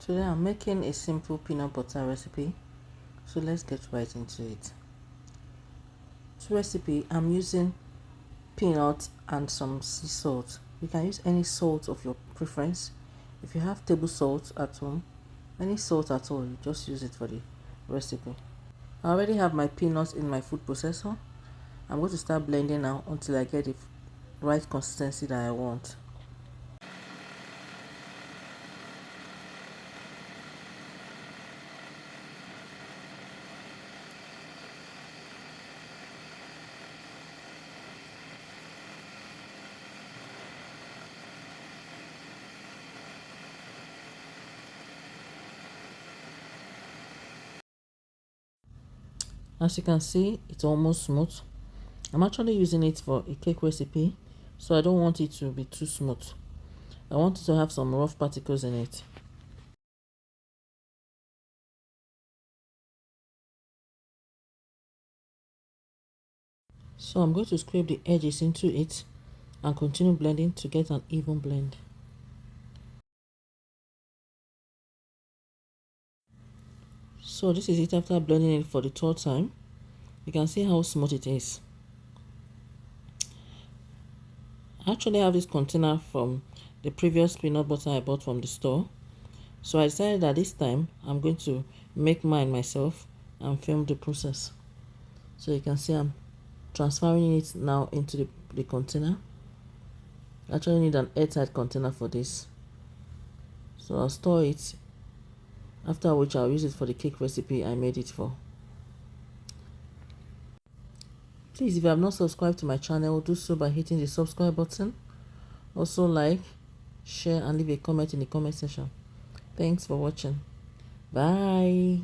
Today I'm making a simple peanut butter recipe, so let's get right into it. This recipe I'm using peanut and some sea salt. You can use any salt of your preference. If you have table salt at home, any salt at all, you just use it for the recipe. I already have my peanuts in my food processor. I'm going to start blending now until I get the right consistency that I want. As you can see, it's almost smooth. I'm actually using it for a cake recipe, so I don't want it to be too smooth. I want it to have some rough particles in it. So I'm going to scrape the edges into it and continue blending to get an even blend. So this is it after blending it for the third time. You can see how smooth it is. I actually have this container from the previous peanut butter I bought from the store. So I decided that this time I'm going to make mine myself and film the process. So you can see I'm transferring it now into the container. I actually need an airtight container for this. So I'll store it, after which I'll use it for the cake recipe I made it for. Please, if you have not subscribed to my channel, do so by hitting the subscribe button. Also like, share and leave a comment in the comment section. Thanks for watching. Bye.